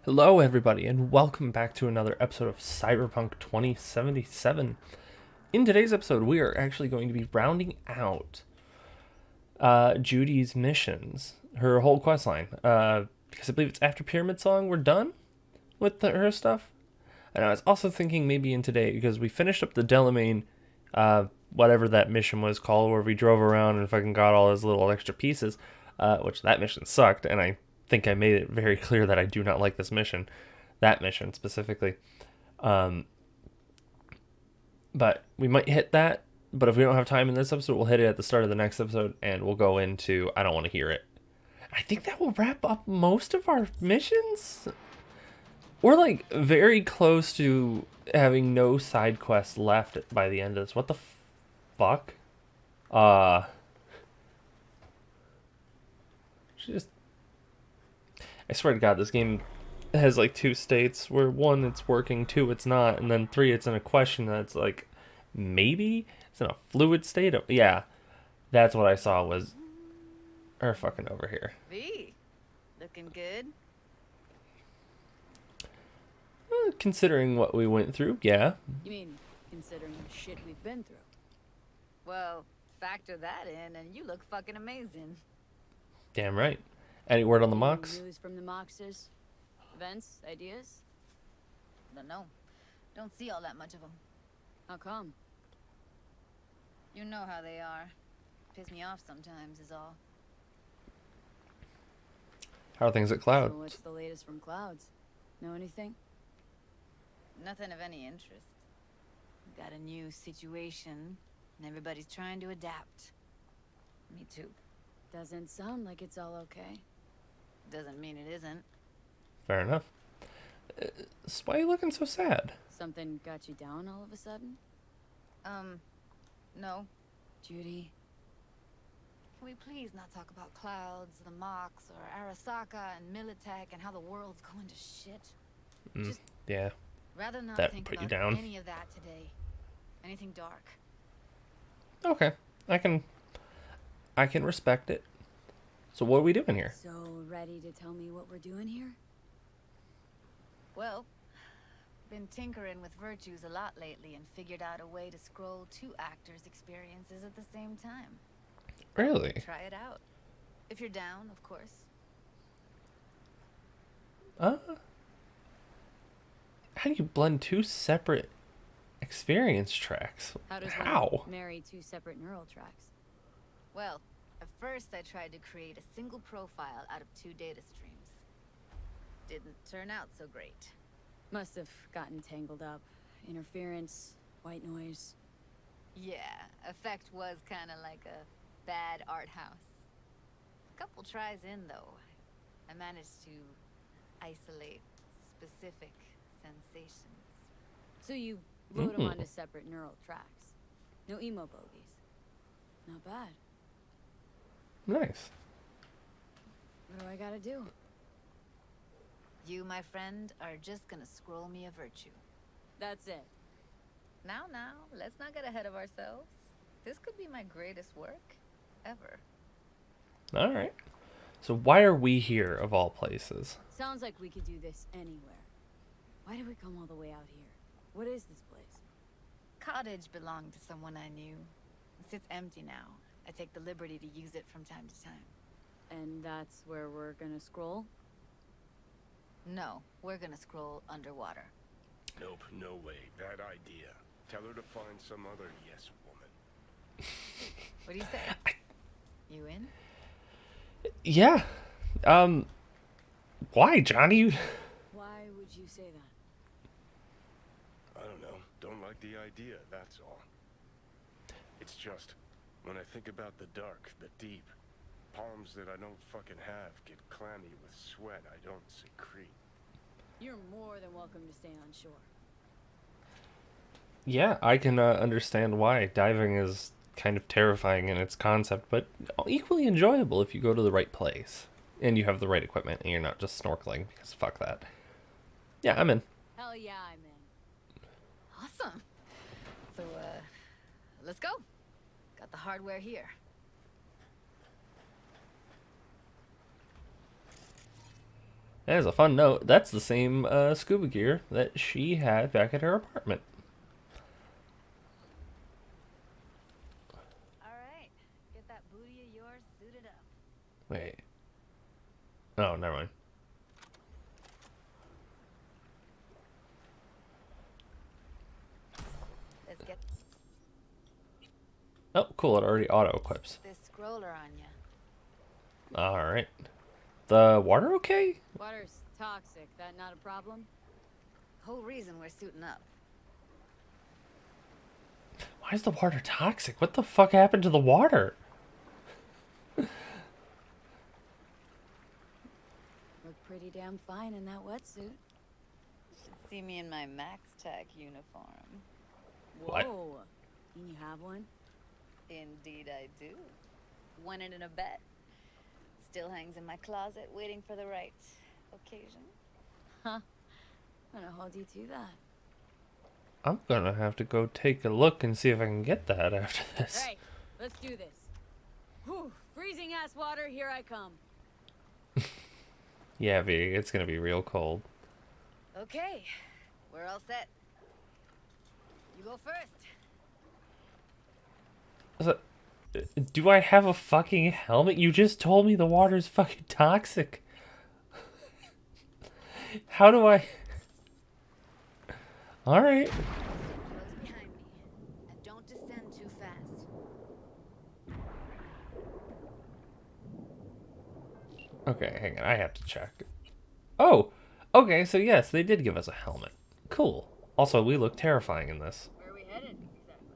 Hello, everybody, and welcome back to another episode of Cyberpunk 2077. In today's episode, we are actually going to be rounding out Judy's missions, her whole quest line. Because I believe it's after Pyramid Song, we're done with her stuff. And I was also thinking maybe in today, because we finished up the Delamain, whatever that mission was called, where we drove around and fucking got all those little extra pieces, which that mission sucked, and I think I made it very clear that I do not like this mission, that mission specifically. But we might hit that, but if we don't have time in this episode, we'll hit it at the start of the next episode, and we'll go into I don't want to hear it. I think that will wrap up most of our missions. We're like very close to having no side quests left by the end of this. What the fuck? Just, I swear to God, this game has like two states where one, it's working, two, it's not, and then three, it's in a question that's like maybe it's in a fluid state of, yeah, that's what I saw was her fucking over here. V, looking good. Considering what we went through, yeah. You mean, considering the shit we've been through? Well, factor that in and you look fucking amazing. Damn right. Any word on the Any mocks? News from the Moxers? Events? Ideas? Don't know. Don't see all that much of them. How come? You know how they are. Piss me off sometimes is all. How are things at Cloud? So what's the latest from Clouds? Know anything? Nothing of any interest. Got a new situation and everybody's trying to adapt. Me too. Doesn't sound like it's all okay. Doesn't mean it isn't. Fair enough. So why are you looking so sad? Something got you down all of a sudden? No. Judy? Can we please not talk about Clouds, the Mox, or Arasaka and Militech and how the world's going to shit? Just Yeah. rather not That think put you about down. any of that today. Anything dark. Okay. I can respect it. So what are we doing here? So ready to tell me what we're doing here? Well, been tinkering with virtues a lot lately and figured out a way to scroll two actors' experiences at the same time. Really? Try it out. If you're down, of course. How do you blend two separate experience tracks? How does How? one marry two separate neural tracks? Well, at first I tried to create a single profile out of two data streams. Didn't turn out so great. Must have gotten tangled up. Interference, white noise. Yeah, effect was kind of like a bad art house. Couple tries in though, I managed to isolate specific sensations. So you wrote them onto separate neural tracks. No emo bogies. Not bad. Nice. What do I gotta do? You, my friend, are just gonna scroll me a virtue. That's it. Now, let's not get ahead of ourselves. This could be my greatest work ever. All right. So why are we here of all places? Sounds like we could do this anywhere. Why did we come all the way out here? What is this place? Cottage belonged to someone I knew. It sits empty now. I take the liberty to use it from time to time. And that's where we're gonna scroll? No, we're gonna scroll underwater. Nope, no way. Bad idea. Tell her to find some other yes woman. What do you say? You in? Yeah. Why, Johnny? Why would you say that? I don't know. Don't like the idea, that's all. It's just, when I think about the dark, the deep, palms that I don't fucking have get clammy with sweat I don't secrete. You're more than welcome to stay on shore. Yeah, I can understand why. Diving is kind of terrifying in its concept, but equally enjoyable if you go to the right place and you have the right equipment and you're not just snorkeling, because fuck that. Yeah, I'm in. Hell yeah, I'm in. Awesome. So, let's go. Got the hardware here. And as a fun note, that's the same scuba gear that she had back at her apartment. All right, get that booty of yours suited up. Wait. Oh, never mind. Let's get Oh, cool. It already auto-equips. this scroller on ya. Alright. The water okay? Water's toxic. That not a problem? Whole reason we're suiting up. Why is the water toxic? What the fuck happened to the water? Look pretty damn fine in that wetsuit. Should see me in my Max Tech uniform. What? Whoa. Can you have one? Indeed I do. Won it in a bet. Still hangs in my closet waiting for the right occasion. Huh. I'm gonna hold you to that. I'm gonna have to go take a look and see if I can get that after this. Hey, let's do this. Whew, freezing ass water, here I come. Yeah, V, it's gonna be real cold. Okay, we're all set. You go first. So, do I have a fucking helmet? You just told me the water's fucking toxic. How do I... Alright. Close behind me, and don't descend too fast. Okay, hang on. I have to check. Oh! Okay, so yes, they did give us a helmet. Cool. Also, we look terrifying in this. Where are we headed, exactly?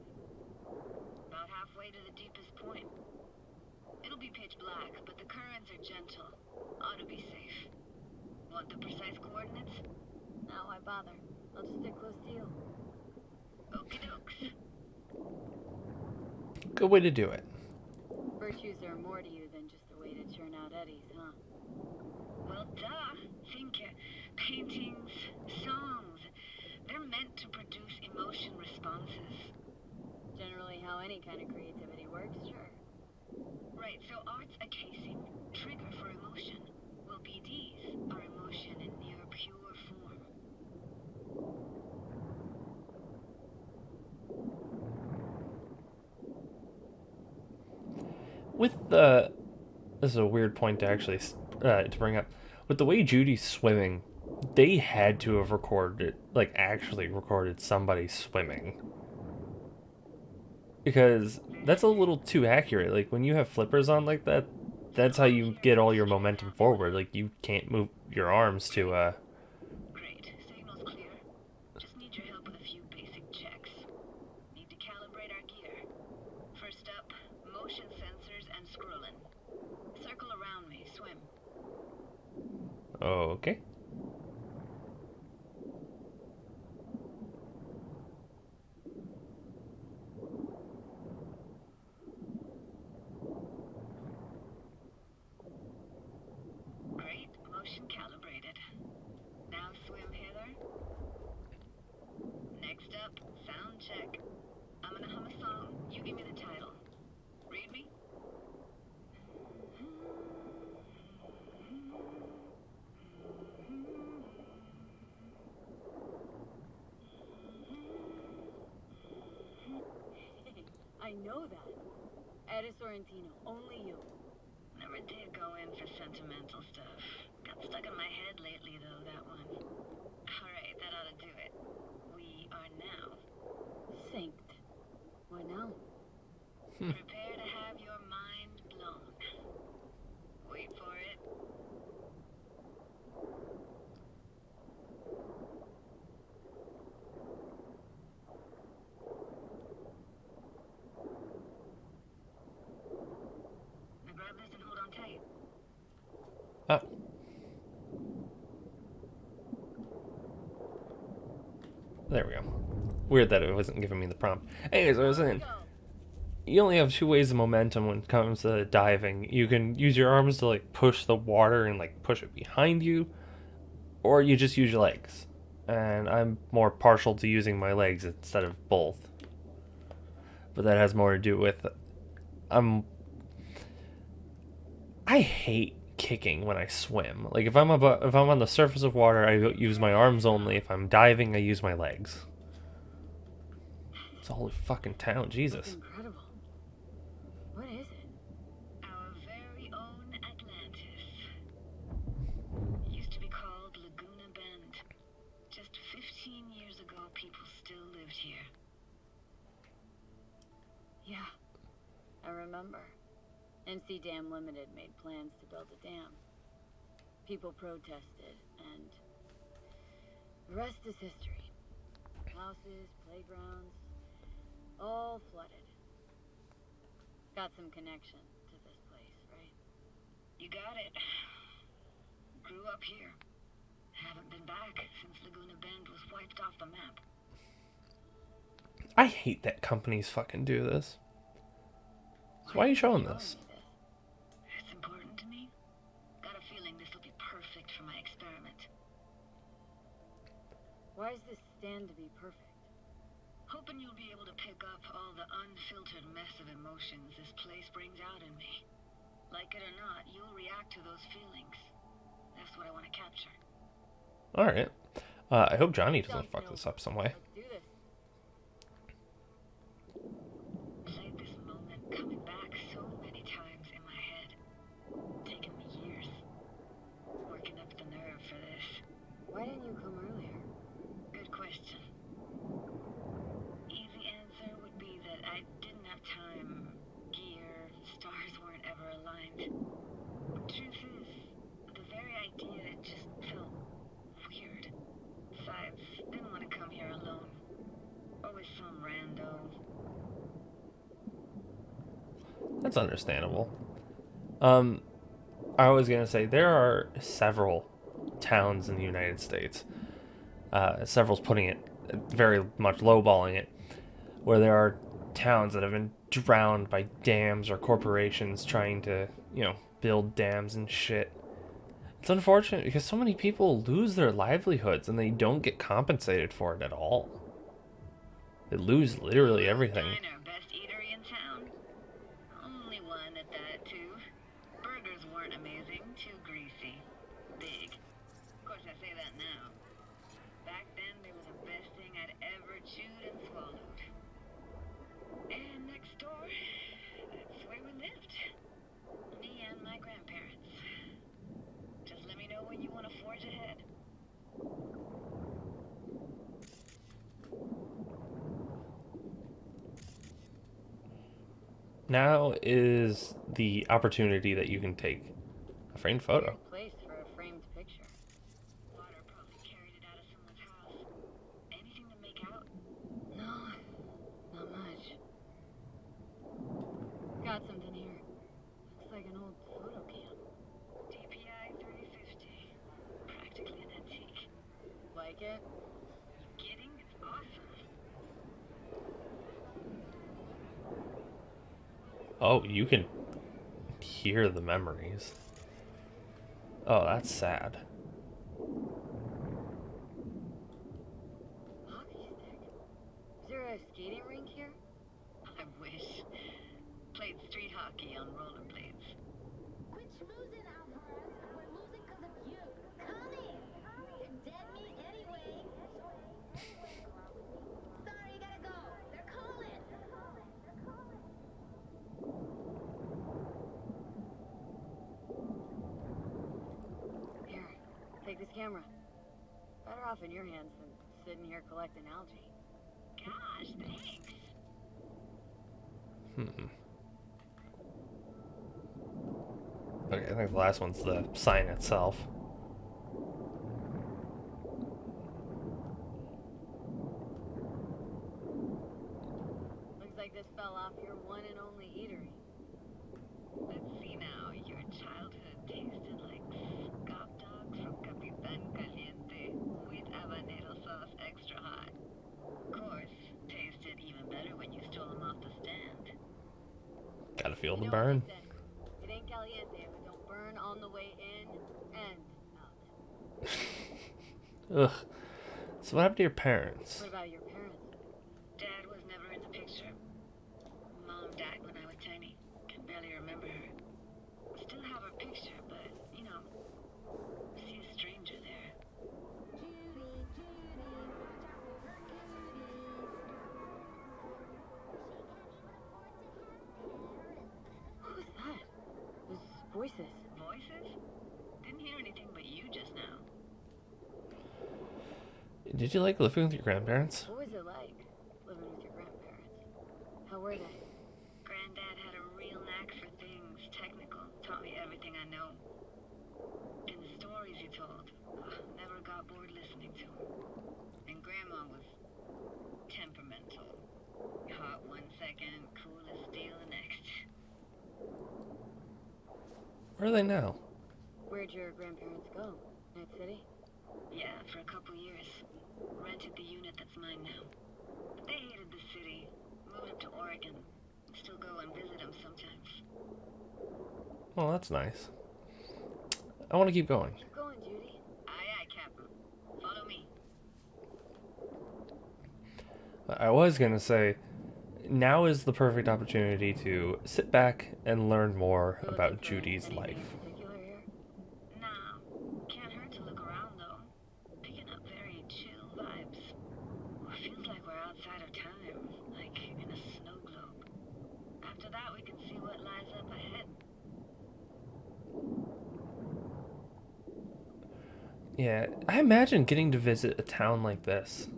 About halfway to the deepest point. It'll be pitch black, but the currents are gentle. Ought to be safe. Want the precise coordinates? No, why bother? I'll just stick close to you. Okie dokes. Good way to do it. Virtues are more to you than just a way to churn out eddies, huh? Well, duh. Think paintings, songs. They're meant to produce emotion responses. Generally how any kind of creativity works, sure. Right, so art's a casing, trigger for emotion. Well, BDs are emotion in near pure form. With the... This is a weird point to actually to bring up. With the way Judy's swimming, they had to have recorded, like, actually recorded somebody swimming. Because that's a little too accurate. Like, when you have flippers on like that, that's how you get all your momentum forward. Like, you can't move your arms to, Great. Signal's clear. Just need your help with a few basic checks. Need to calibrate our gear. First up, motion sensors and scrolling. Circle around me. Swim. Okay. Great. Motion calibrated. Now swim, Heather. Next up, sound check. I'm gonna hum a song. You give me the title. Read me? I know that. Eddie Sorrentino, only you. Never did go in for sentimental stuff. Got stuck in my head lately, though, that one. Alright, that ought to do it. We are now. Synced. Why now? Prepare to have your mind blown. Wait for it. Now grab this and hold on tight. Oh. There we go. Weird that it wasn't giving me the prompt. Anyways, I was saying, you only have two ways of momentum when it comes to diving. You can use your arms to like push the water and like push it behind you, or you just use your legs. And I'm more partial to using my legs instead of both. But that has more to do with I hate kicking when I swim. Like if I'm on the surface of water, I use my arms only. If I'm diving, I use my legs. It's a whole fucking town, That's Jesus. incredible. What is it? Our very own Atlantis. Used to be called Laguna Bend. Just 15 years ago, people still lived here. Yeah, I remember. NC Dam Limited made plans to build a dam. People protested, and the rest is history. Houses, playgrounds, all flooded. Got some connection to this place, right? You got it. Grew up here. Haven't been back since Laguna Bend was wiped off the map. I hate that companies fucking do this. So why are you showing this? It's important to me. Got a feeling this will be perfect for my experiment. Why does this stand to be perfect? Hoping you'll be able to pick up all the unfiltered mess of emotions this place brings out in me. Like it or not, you'll react to those feelings. That's what I want to capture. Alright. I hope Johnny doesn't fuck this up some way. Let's do this. Played this moment coming back so many times in my head. Taken me years. Working up the nerve for this. Why didn't you come earlier? Good question. Easy answer would be that I didn't have time. Gear, stars weren't ever aligned. Truth is, the very idea just felt weird. Besides, didn't want to come here alone. Always some rando. That's understandable. I was gonna say there are several towns in the United States. Several's putting it very much lowballing it, where there are towns that have been drowned by dams or corporations trying to, build dams and shit. It's unfortunate because so many people lose their livelihoods and they don't get compensated for it at all. They lose literally everything. Diner, best eatery in town. Only one at that, too. Burgers weren't amazing, too greasy. Big. Of course, I say that now. Back then, they were the best thing I'd ever chewed and swallowed. And next door, that's where we lived. Me and my grandparents. Just let me know when you want to forge ahead. Now is the opportunity that you can take a framed photo. Weird place for a framed picture. Water probably carried it out of someone's house. Anything to make out? No, not much. Got something here. Looks like an old photo cam. DPI 3050. Practically an antique. Like it? You kidding? It's awesome. Oh, you can hear the memories. Oh, that's sad. Hockey stick. Is there a skating rink here? I wish. Played street hockey on rollerblades. Quit schmoozing, Alvarez. We're losing because of you. Come in. You're dead meat anyway. Sorry, gotta go. They're calling. Here, take this camera. Better off in your hands than sitting here collecting algae. Gosh, thanks. Okay, I think the last one's the sign itself. Looks like this fell off your one and only eatery. Let's see now. Your childhood tasted like scop dogs from Capitan Caliente with habanero sauce extra hot. Of course, tasted even better when you stole them off the stand. Gotta feel the You know what they burn. say, it ain't caliente if it don't burn on the way in and out. Ugh. So what happened to your parents? What about your parents? Dad was never in the picture. Mom died when I was tiny. Can barely remember her. Still have her picture, but Did you like living with your grandparents? What was it like, living with your grandparents? How were they? Granddad had a real knack for things technical. Taught me everything I know. And the stories he told, never got bored listening to him. And Grandma was temperamental. Hot one second, cool as steel the next. Where are they now? Where'd your grandparents go? Night City? Yeah, for a couple years. Rented the unit that's mine now. But they hated the city. Moved up to Oregon. Still go and visit them sometimes. Oh, that's nice. I want to keep going. Keep going, Judy. Aye, Captain. Follow me. I was going to say, now is the perfect opportunity to sit back and learn more You about looking for Judy's anything life. in particular here? Nah, can't hurt to look around though. Picking up very chill vibes. Feels like we're outside of time, like in a snow globe. After that, we can see what lies up ahead. Yeah, I imagine getting to visit a town like this.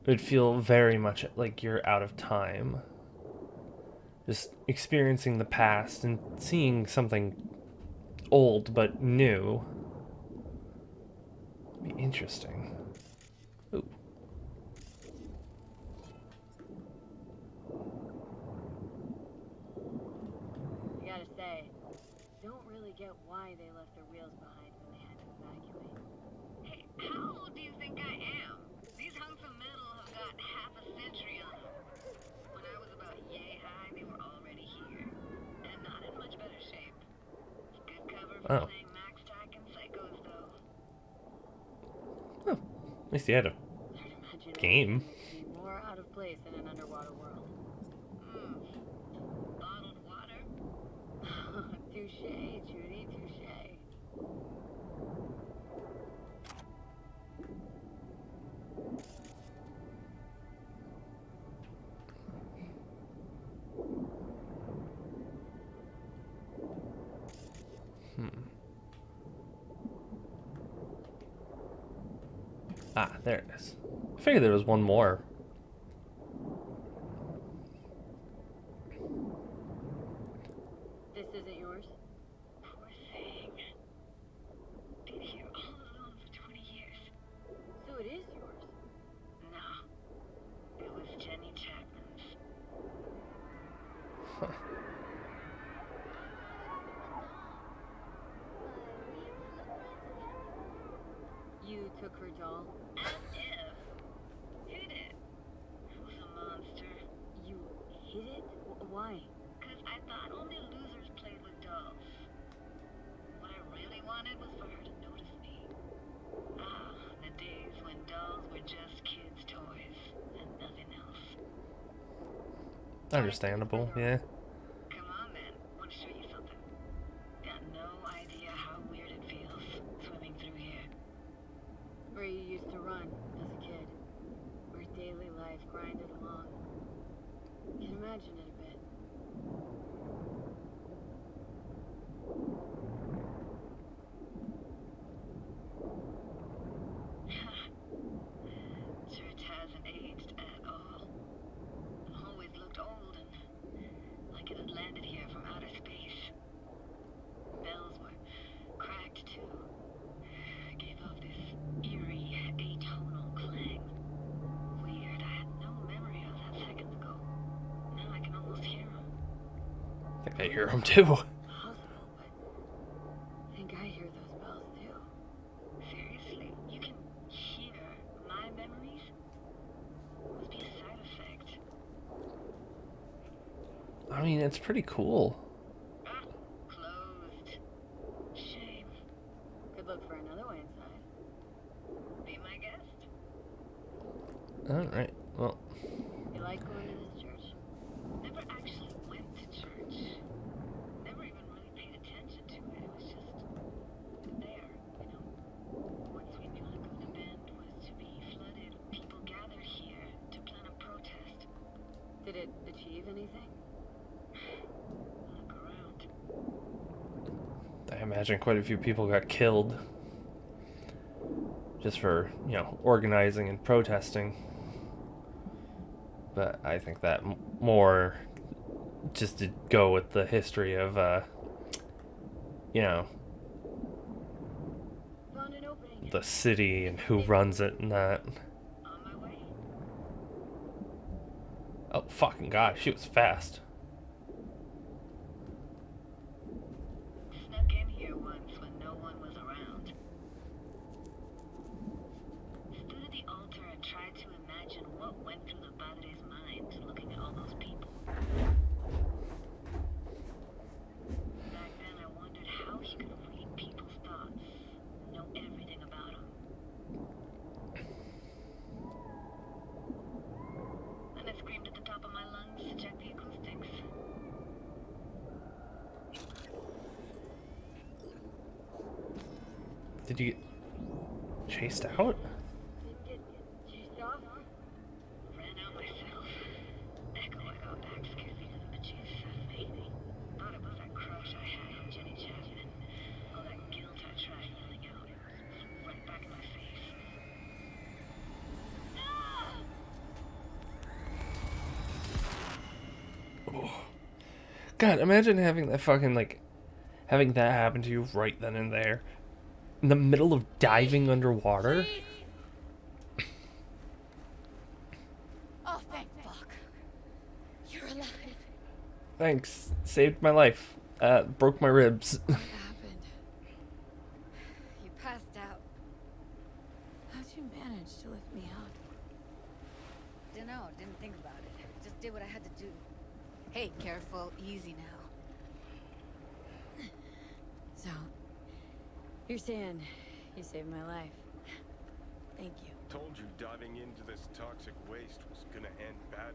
It would feel very much like you're out of time. Just experiencing the past and seeing something old but new. Be interesting. Ooh. I gotta say, don't really get why they left their wheels behind when they had to evacuate. Hey, how old do you think I am? These hunks of metal have got half a century on them. When I was about yay high, they were already here. And not in much better shape. Good cover for Oh. playing Max Tack and Psychos, though. Oh, at least you had a I'd imagine game. everything would be more out of place in an underwater world. Bottled water? Touche, Judy, touche. Ah, there it is. I figured there was one more. This isn't yours? Poor thing. Been here all alone for 20 years. So it is yours. No. It was Jenny Chapman's. You took her doll? As if. Hid it. Who's a monster? You hid it? Why? Because I thought only losers played with dolls. What I really wanted was for her to notice me. Ah, the days when dolls were just kids' toys and nothing else. Understandable, yeah. Come on then, want to show you something. Got no idea how weird it feels swimming through here. Where you used to run as a kid. Where daily life grinded along. Can imagine it a bit. Church hasn't aged at all. Always looked old and like it had landed here from outer space. Bells were cracked too. Gave off this eerie, atonal clang. Weird, I had no memory of that seconds ago. Now I can almost hear them. I think I hear him too. Possible, but I think I hear those bells too. Seriously, you can hear my memories? Must be a side effect. I mean, it's pretty cool. Ah, closed. Shame. Could look for another way inside. Be my guest. Alright, well, You like going to this church? Never actually went to church. Never even really paid attention to it. It was just there, you know. Once we knew Laguna Bend was to be flooded, people gathered here to plan a protest. Did it achieve anything? Look around. I imagine quite a few people got killed. just for, organizing and protesting. But I think that more just to go with the history of, you know, Found an opening. the city and who runs it and that. On my way. Oh, fucking god, she was fast. Snuck in here once when no one was around. Stood at the altar and tried to imagine what went through the padre's mind looking at all those people. Back then I wondered how he could read people's thoughts, know everything about them. Then I screamed at the top of my lungs to check the acoustics. Did you get chased out? Didn't get chased off. Ran out myself. Echo I got back scared me to the bejesus out of me. Thought it was that crush I had on Jenny Chapman. All that guilt I tried yelling out. It was right back in my face. God, imagine having that fucking, having that happen to you right then and there. In the middle of diving underwater. Oh, thank fuck. You're alive. Thanks. Saved my life. Broke my ribs. What happened? You passed out. How'd you manage to lift me up? Dunno, didn't think about it. Just did what I had to do. Hey, careful, easy now. So, you're saying you saved my life. Thank you. Told you diving into this toxic waste was gonna end badly.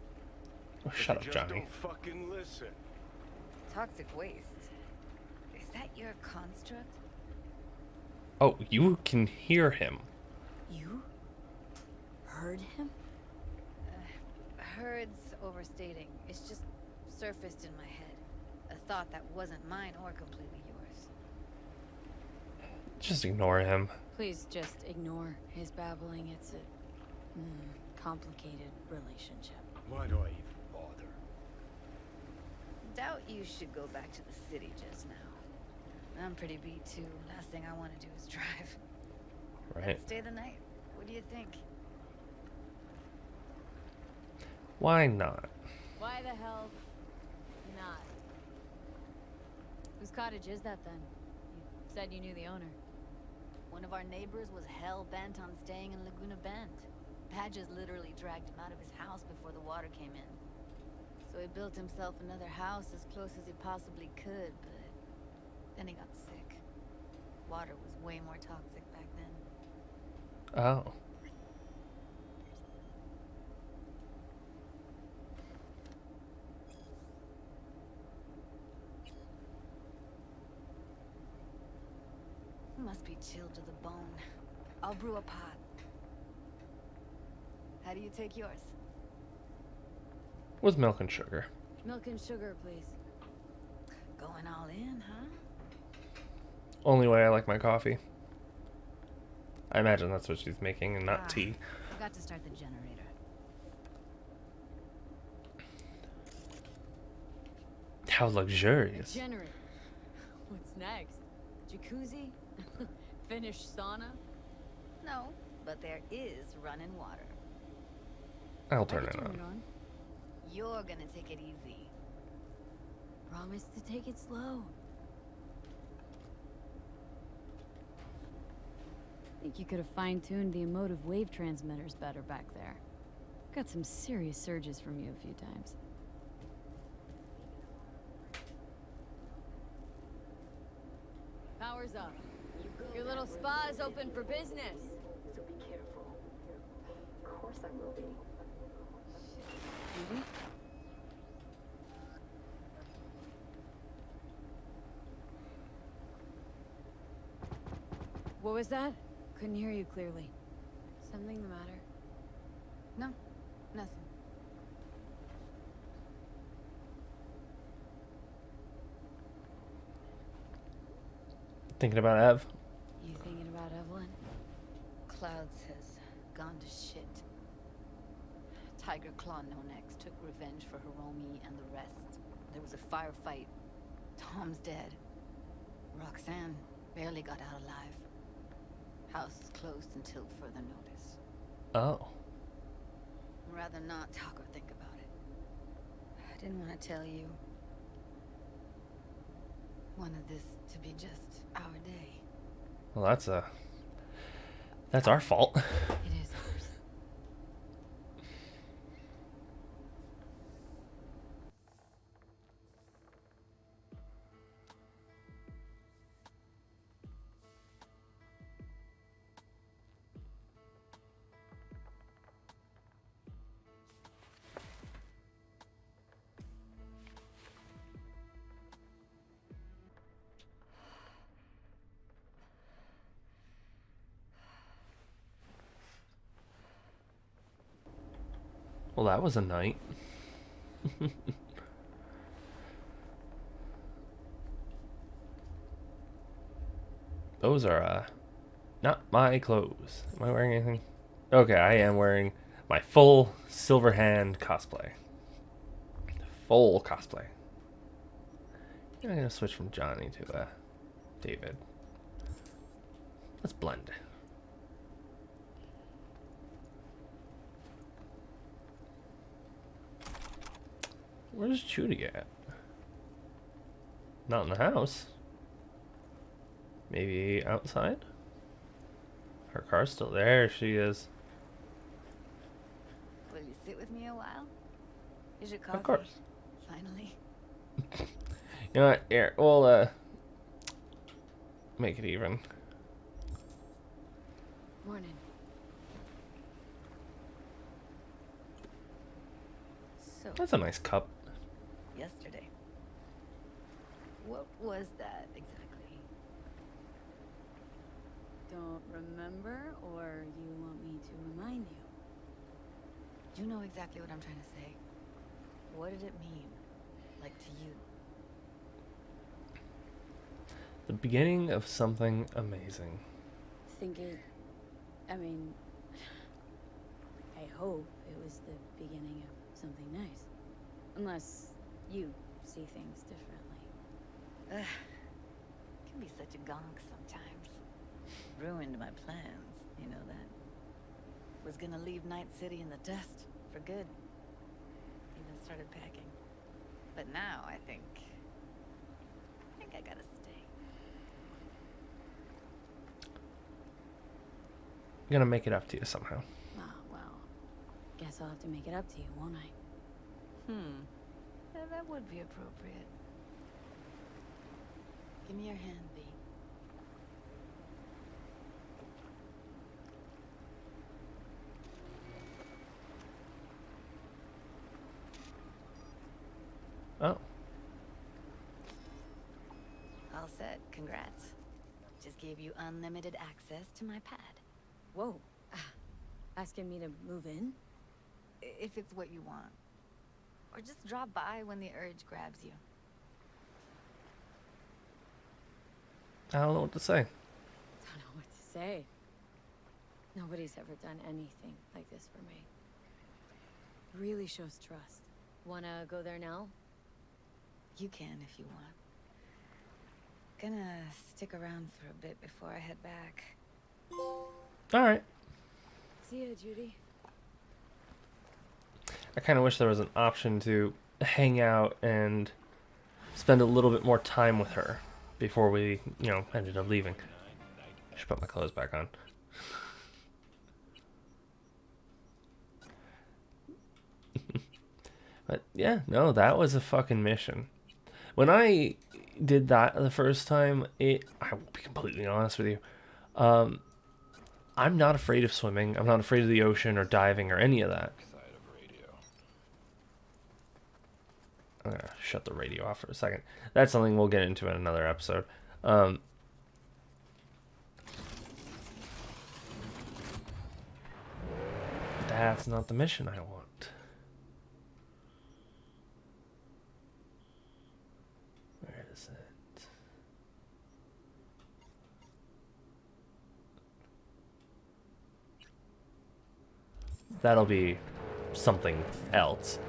Oh, But shut you up, just Johnny. don't fucking listen. Toxic waste. Is that your construct? Oh, you can hear him. You heard him? Heard's overstating. It's just surfaced in my head. A thought that wasn't mine or completely yours. Just ignore him. Please just ignore his babbling. It's a complicated relationship. Why do I even bother? Doubt you should go back to the city just now. I'm pretty beat too. Last thing I want to do is drive. Right. Let's stay the night. What do you think? Why not? Why the hell not? Whose cottage is that then? You said you knew the owner. One of our neighbors was hell-bent on staying in Laguna Bend. Padges literally dragged him out of his house before the water came in. So he built himself another house as close as he possibly could, but then he got sick. Water was way more toxic back then. Oh. Must be chilled to the bone. I'll brew a pot. How do you take yours? With milk and sugar. Milk and sugar, please. Going all in, huh? Only way I like my coffee. I imagine that's what she's making and not Ah, tea. Forgot to start the generator. How luxurious. Generator. What's next? Jacuzzi? Finnish sauna? No, but there is running water. I'll I turn could it on. on. You're gonna take it easy. Promise to take it slow. Think you could have fine-tuned the emotive wave transmitters better back there. Got some serious surges from you a few times. Power's up. Your little spa is open for business. So be careful. Of course I will be. Judy? What was that? Couldn't hear you clearly. Something the matter? No, nothing. Thinking about Ev? You thinking about Evelyn? Clouds has gone to shit. Tiger Claw No Necks took revenge for Hiromi and the rest. There was a firefight. Tom's dead. Roxanne barely got out alive. House is closed until further notice. Oh. I'd rather not talk or think about it. I didn't want to tell you. Wanted this to be just our day. Well, that's our fault. It is ours. Well, that was a night. Those are not my clothes. Am I wearing anything? Okay, I am wearing my full silver hand cosplay. Full cosplay. I'm gonna switch from Johnny to David. Let's blend. Where's Judy at? Not in the house. Maybe outside? Her car's still there. She is. Will you sit with me a while? Here's your coffee. Of course. Finally. You know what? Here, we'll make it even. Morning. So, That's a nice cup. Yesterday. What was that exactly? don't remember, or you want me to remind you? You know exactly what I'm trying to say. What did it mean? Like to you? The beginning of something amazing. I mean, I hope it was the beginning of something nice. Unless you see things differently. Ugh. Can be such a gonk sometimes. Ruined my plans, you know that. Was gonna leave Night City in the dust for good. Even started packing. But now I think I gotta stay. I'm gonna make it up to you somehow. Ah, well, guess I'll have to make it up to you, won't I? Yeah, that would be appropriate. Give me your hand, V. Oh. All set. Congrats. Just gave you unlimited access to my pad. Whoa. Asking me to move in? If it's what you want. Or just drop by when the urge grabs you. I don't know what to say. Don't know what to say. Nobody's ever done anything like this for me. Really shows trust. Wanna go there now? You can if you want. Gonna stick around for a bit before I head back. All right. See ya, Judy. I kind of wish there was an option to hang out and spend a little bit more time with her before we, ended up leaving. I should put my clothes back on. But yeah, no, that was a fucking mission. When I did that the first time, I will be completely honest with you. I'm not afraid of swimming. I'm not afraid of the ocean or diving or any of that. I'm gonna shut the radio off for a second. That's something we'll get into in another episode. That's not the mission I want. Where is it? that'll be something else.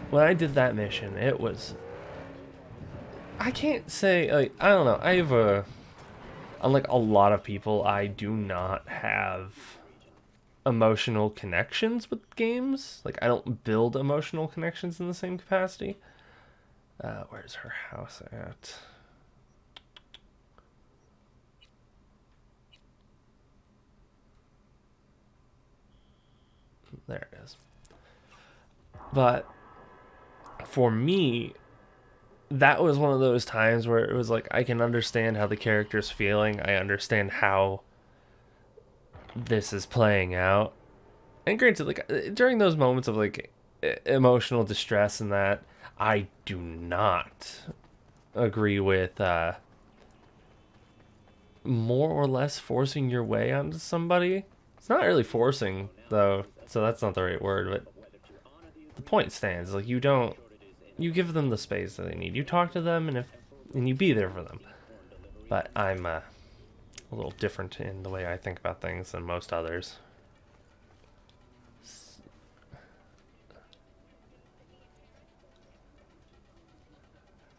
When I did that mission, it was, I can't say, like, I don't know, I have a, unlike a lot of people, I do not have emotional connections with games. Like, I don't build emotional connections in the same capacity. Where's her house at? There it is. But for me, that was one of those times where it was like, I can understand how the character's feeling. I understand how this is playing out. And granted, like, during those moments of like emotional distress and that, I do not agree with more or less forcing your way onto somebody. It's not really forcing though, so that's not the right word, but the point stands. Like, you give them the space that they need. You talk to them, and you be there for them. But I'm a little different in the way I think about things than most others.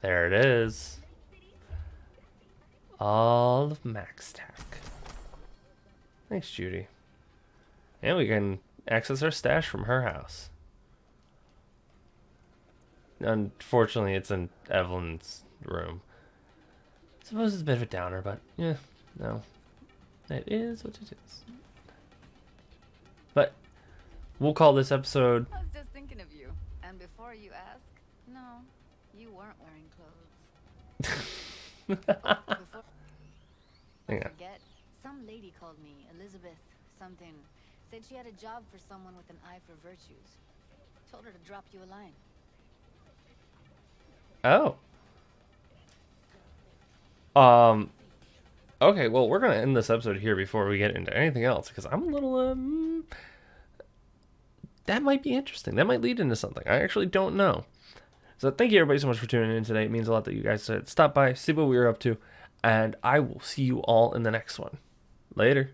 There it is. All of Max Tack. Thanks, Judy. And we can access our stash from her house. Unfortunately, it's in Evelyn's room. I suppose it's a bit of a downer, but yeah, no. It is what it is. But we'll call this episode... I was just thinking of you. And before you ask, no, you weren't wearing clothes. Before Hang I on. forget, some lady called me, Elizabeth something. Said she had a job for someone with an eye for virtues. Told her to drop you a line. Oh. Okay, well, we're gonna end this episode here before we get into anything else, because I'm a little, that might be interesting. That might lead into something. I actually don't know. So thank you everybody so much for tuning in today. It means a lot that you guys stop by, see what we were up to, and I will see you all in the next one. Later.